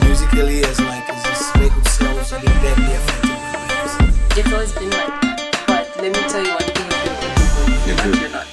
Musically, as like is this make themselves and they affected my lives. It's always been like that. But let me tell you one thing, you're not.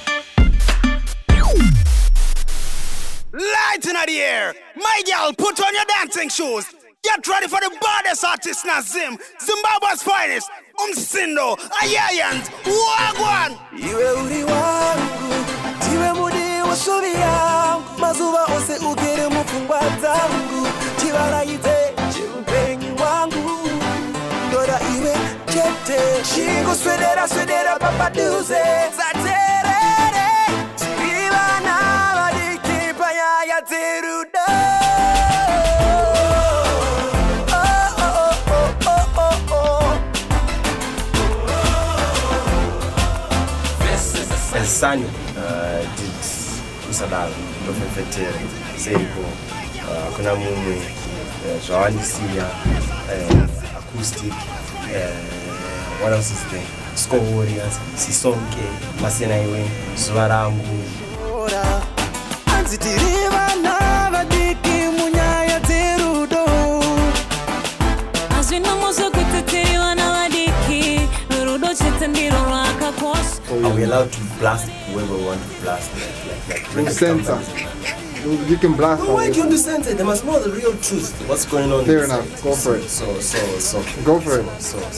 Light in the air! My girl, put on your dancing shoes! Get ready for the baddest artist now, Zimbabwe's finest! Mzindo, Ayayans, Wagwan! Iwe uri wangu, tiwe mudi wa shubi yangu, mazuva ose ugere mufungwa zangu, chivara ite, chiupenyi wangu, ndora iwe chete, shingo swedera papaduze, zaterere, chiviva na vadiki paya terudo. Sanii did Usadal, Dofefete, Zeko, kuna mumwe, Joanisia, acoustic, what else is there? Score Warriors, Sisonke, Masenaiwe, Zwarambu. Anzitiriva na vadiki munyaya terudo. Azwina mozo kuteteriwa na vadiki, rudo chetendiro raka kos. Are we allowed to blast whoever we want to blast? Like censor. You can blast. No, why can't you censor? They must know the real truth. What's going on? Fair enough. Go for it. So. Go for it.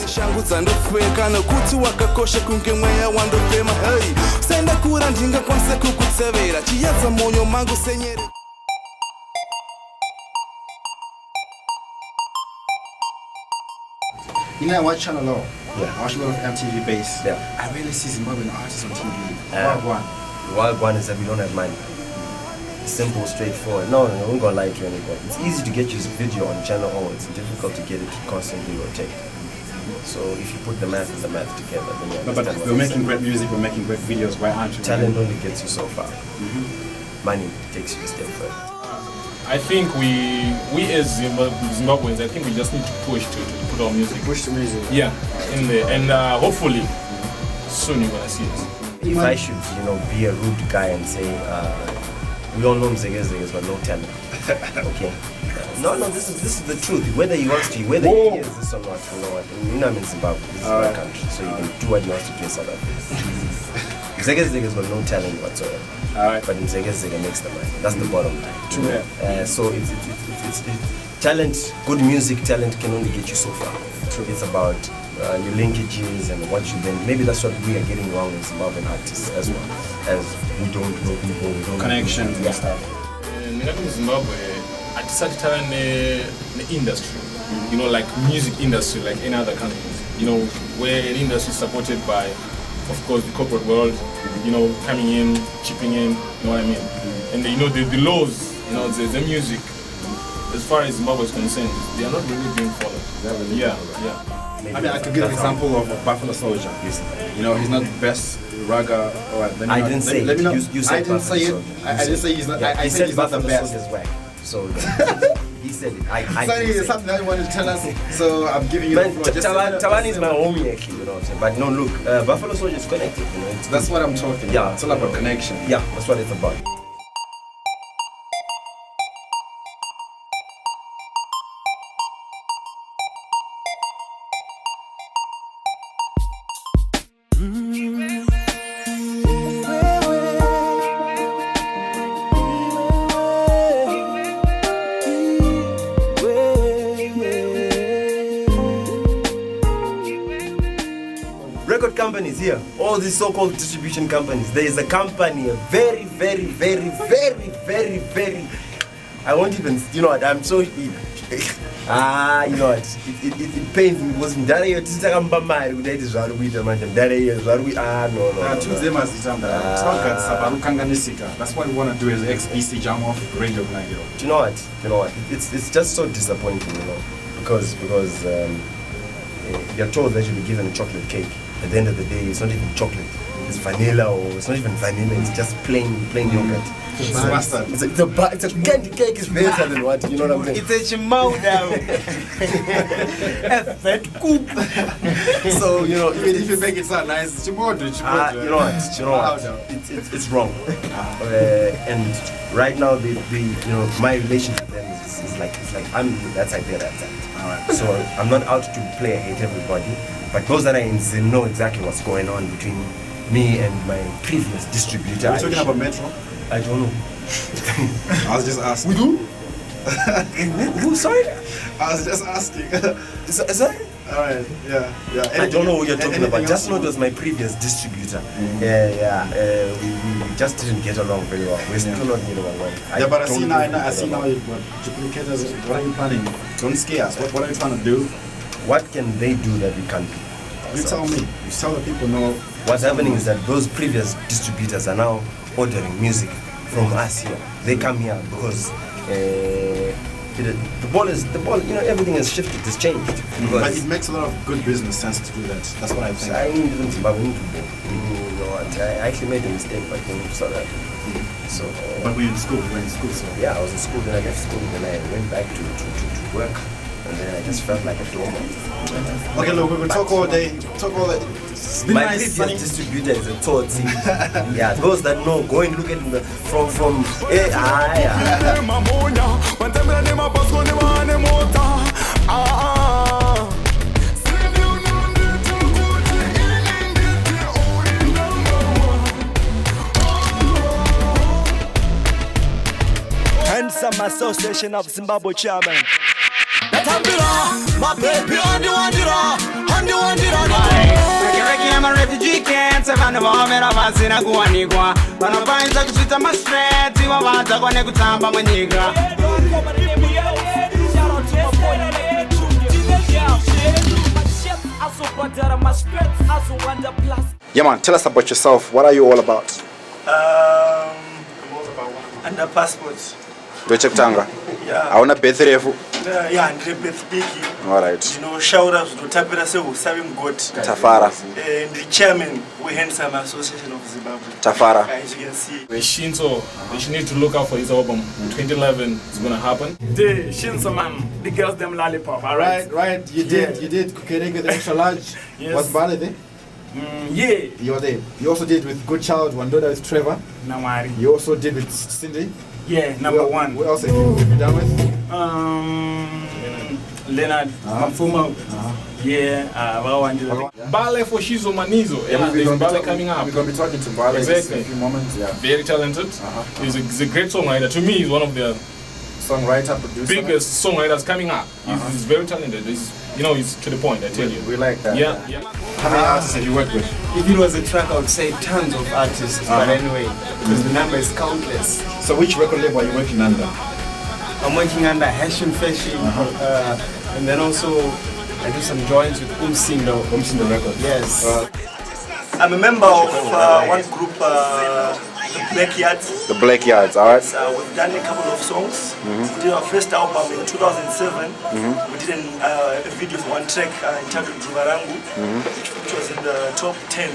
Shangu dzandofeka nokuti wakakosha kunge mweya wandofema. Hey, senda kura ndinga kwanise kukutsevera. Chiyadza moyo mangu senyere. You know, I watch Channel O. Yeah. I watch a lot of MTV base. Yeah. I really see Zimbabwean artists on TV. Wagwan is that we don't have money. Simple, straightforward. No, I'm not gonna lie to anybody. It's easy to get your video on Channel O. It's difficult to get it to constantly rotate. So if you put the math together, then you But we're making great music, we're making great videos. Why aren't you? Talent only gets you so far. Money takes you a step further. I think we as Zimbabweans, I think we just need to push to put our music. Push the music. Yeah, in there, and hopefully soon you're gonna see us. If I should, be a rude guy and say, we all know Mzegezeges, but no talent. Okay. No, this is the truth. Whether he wants to, whether he hears this or not, you know what? I'm in Zimbabwe. This is my country, so you can do what you want to do in South Africa. Mzegezeges got no talent whatsoever. But Mzegezege makes the money. That's the bottom line. True. So it's talent, good music talent can only get you so far. True. It's about your linkages and what you bring. Maybe that's what we are getting wrong in Zimbabwean artists as well. As we don't know people, we don't connections and stuff. In Zimbabwe, I decided to turn the industry. Like music industry, like any other countries. Where an industry is supported by, of course, the corporate world. Coming in, chipping in. You know what I mean? And the laws. The music. As far as Zimbabwe is concerned, they are not really being followed. Yeah. I mean, I could give an example of Buffalo Soldier. Yes. He's not the best ragga. I didn't say. You said I didn't say it. I didn't say he's not. I said he's not the best. Whack. So he said it. Sorry, it's something that you wanted to tell us. So I'm giving you. Tawan is my homie, actually. You know what I'm saying? But no, look, Buffalo Soldier is connected. That's what I'm talking. Yeah, it's all about connection. Yeah, that's what it's about. Record companies here, all these so-called distribution companies. There is a company, a very, very, very, very, very, very. I won't even. You know what? I'm so. You know what? It pains me because Mbale yo tisakamba mari kuti iti zvari kuita manje Mbale yo zvari kuita no. Choose them as the That's what we want to do as XBC jam off radio night. You know what? It's just so disappointing, because you're told that you'll be given a chocolate cake. At the end of the day, it's not even chocolate. It's vanilla, or it's not even vanilla. It's just plain yogurt. Bastard. It's a candy cake is better than what, you know what I'm saying? It's a chimauda. A fat coop. So, you know, Even if you make it sound nice, it's more you know what? It's wrong. And right now, the you know, my relationship with them is like I'm that's like that. Alright. So I'm not out to play hate everybody, but those that are in Zim know exactly what's going on between me and my previous distributor. Are we talking about Metro? I don't know. I was just asking. We do? Who? Sorry? I was just asking. Is that? Alright, yeah. I don't know what you're talking about. Just know it was my previous distributor. We just didn't get along very well. We're still not getting along well. Yeah, but I see now you've got duplicators. What are you planning? Don't scare us. What are you trying to do? What can they do that we can't do? You tell me. You tell the people know. What's happening is that those previous distributors are now ordering music from us here. They come here because the ball, you know, everything has shifted, it's changed. But it makes a lot of good business sense to do that. That's what I think. I need Zimbabwean to go. You know what? I actually made a mistake by going to South Africa. So, but we were in school. So. Yeah, I was in school. Then I left school. Then I went back to work. And then I just felt like a dormer. Okay, look, we will talk all day. My previous distributor is a Totsi. Yeah, those that know, go and look at him from Handsome Association of Zimbabwe Chairman. My baby on the one I'm a refugee can't survive the moment of us in a guanigua. But I'm fine to sit on my straight. You want to go to Tamba Maniga. Yeah, man, tell us about yourself. What are you all about? Under passports. Tanga. Yeah. I want to pay the Yeah, and speaking. All right. You know, shout out to Tapera Sewu, Savim Got. Tafara. And the chairman, we Handsome Association of Zimbabwe. Tafara. As you can see. Shinso, you need to look out for his album. 2011 is gonna happen. The Shinso man, the girls them lollipop. Right. You did Kukereke the extra large. Yes. Was Mbale there? Yeah. You were there. You also did with Good Child, Wandoda with Trevor. Namari. You also did with Cindy. Yeah, number one. What else have you done with? Leonard, Mafuma. Yeah, Mbale for Shizo Manizo. Yeah, there's Mbale coming up. We're going to be talking to Mbale exactly. in a few moments. Yeah. Very talented. He's a great songwriter. To me, he's one of the songwriter, producer. Biggest songwriters coming up. He's very talented. He's to the point, I tell you. We like that. Yeah. How many artists have you worked with? If it was a track, I would say tons of artists. But anyway, because the number is countless. So which record label are you working under? I'm working under Hashion Fashion. And then also, I do some joints with Mzimba Records. Yes. I'm a member of one group, the Black Yards. The Black Yards, alright. We've done a couple of songs. We did our first album in 2007. We did a video for one track entitled Druvarangu, which was in the top 10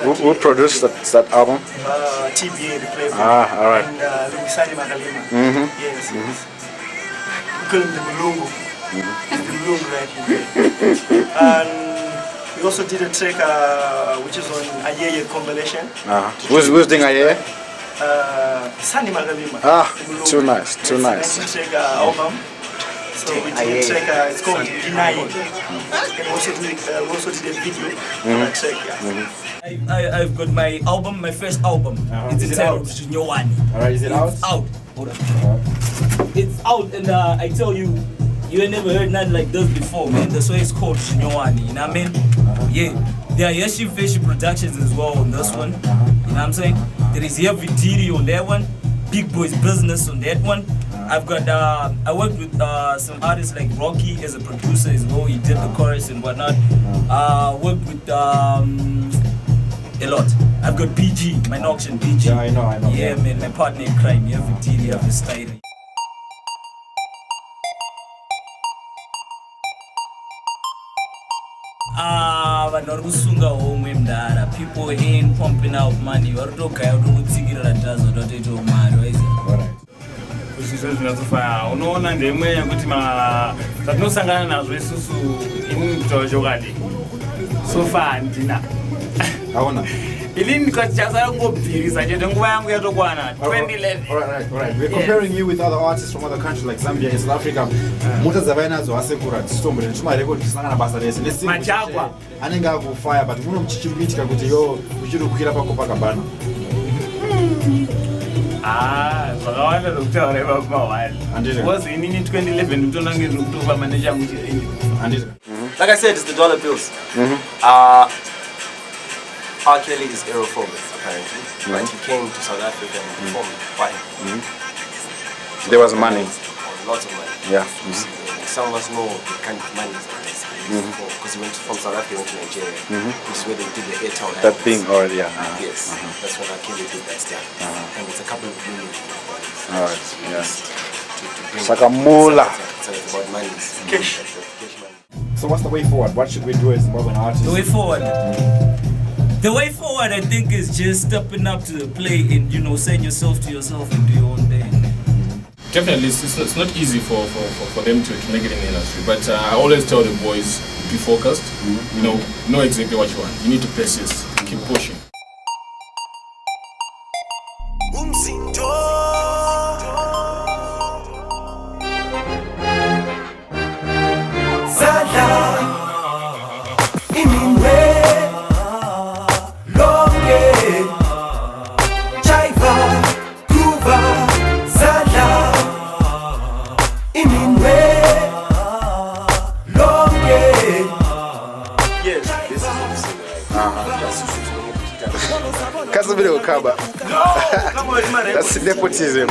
of Who produced that album? TBA, the Playboy. Alright. And Sanii Makhalima. Yes. We call him the Mulungu. He's the Mulungu right here. And we also did a track which is on Ayeye compilation. Who's doing Ayeye? Sanii Makhalima. Too nice. Track album. So we did a track, it's called Dinai. And we also did a video on that track. I've got my album, my first album. It's entitled Nyowani. Alright, is it out? It's out. Hold on. It's out, and I tell you, you ain't never heard nothing like this before, man. That's why it's called Nyowani. You know what I mean? Yeah. There are Yeshiv Fashion Productions as well on this one. You know what I'm saying? There is Heavy Duty on that one. Big Boys Business on that one. I've got I worked with some artists like Rocky as a producer as well. He did the chorus and whatnot. Worked with a lot. I've got PG, my Noction PG. Yeah, I know. Yeah, man, my partner in crime. You have a deal, you have a style. People ain't pumping out money. zvinazofaya unoona ndemwe yekuti zvatinosangana nazvo isusu inini kutaura so far handina aona inini ndikachasara kungobvirisa chete nguva yangu yatokwana 2011. Alright. We're comparing you with other artists from other countries like Zambia and South Africa. Mota dzavainadzo asekura titombo nechmarekodi tisangana basa rese machakwa anenge akufaya but muno muchichimuitika kuti yo uchiri kukwira pakopakabana. Zvakawanda zvokutaura ipapo mawali because inini 2011 nditona ngezvokutofamba nechangu chirengi. Like I said, it's the dollar bills. R. Kelly is aerophobic, apparently. But he came to South Africa and performed. Why? There was money. Lots of money. Yeah. Some of us know the kind of money because he went from South Africa, went to Nigeria, which is where they did the airtown. That thing already, yeah. Yes, that's when R. Kelly did that stuff. And it's a couple of million. Alright, yeah. It's about money. Cash money. So what's the way forward? What should we do as Zimbabwean artists? The way forward. The way forward, I think, is just stepping up to the plate and, you know, saying yourself to yourself and do your own thing. Definitely, it's not easy for them to make it in the industry. But I always tell the boys, be focused. You know exactly what you want. You need to persist, keep pushing. That's nepotism.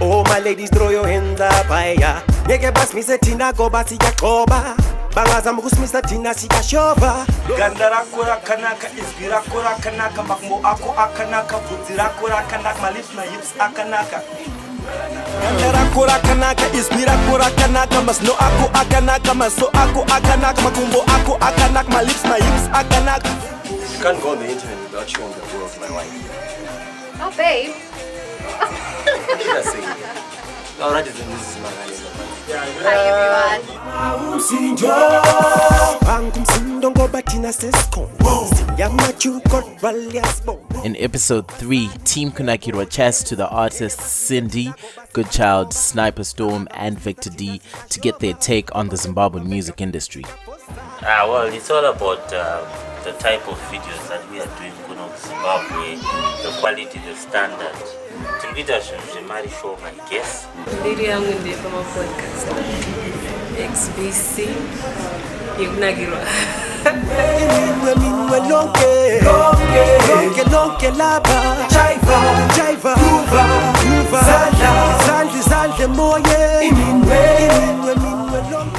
Oh, my ladies, throw your hands up higher. Nigga, bas me say Tina go basi Jacoba. Bangaza mukus Mr. Tina sika shova. Gandara kura kanaka, isgira kura kanaka, makmo ako akanaka, putira kura kanaka, my lips, my hips akanaka. Gandara kura kanaka, isgira kura kanaka, mas no ako akanaka, mas so ako akanaka, makumbo ako akanaka, my lips, my hips akanaka. You can't go on the internet without showing the world my wife. Oh, babe. Alright, this is Makhalima. Hi, everyone. In episode 3, Team Kunakirwa chats to the artists Cindy, Goodchild, Sniper Storm, and Victor D to get their take on the Zimbabwean music industry. Well, it's all about the type of videos that we are doing in Zimbabwe, the quality, the standard. I guess. Ndiri from a podcast. XBC. Kunakirwa.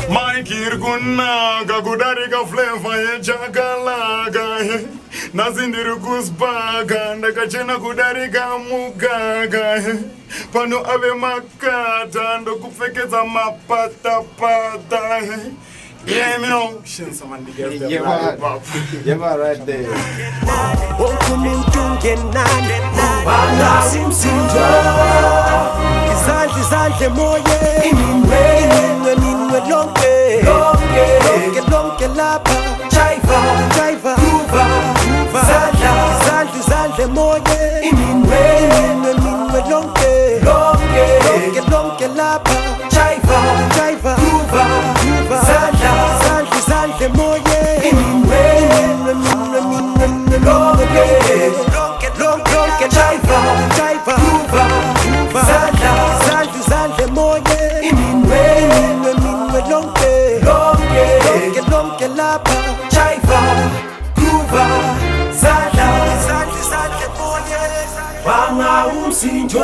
Maikir kunaka kudarika flavor yechakalaka nazindiri kusbaka ndakachena kudarika mugaka pano ave makata ndokupfekeza mapatapata. Yeah, you know, Shinso man, the girls yeah, right there. Sinjo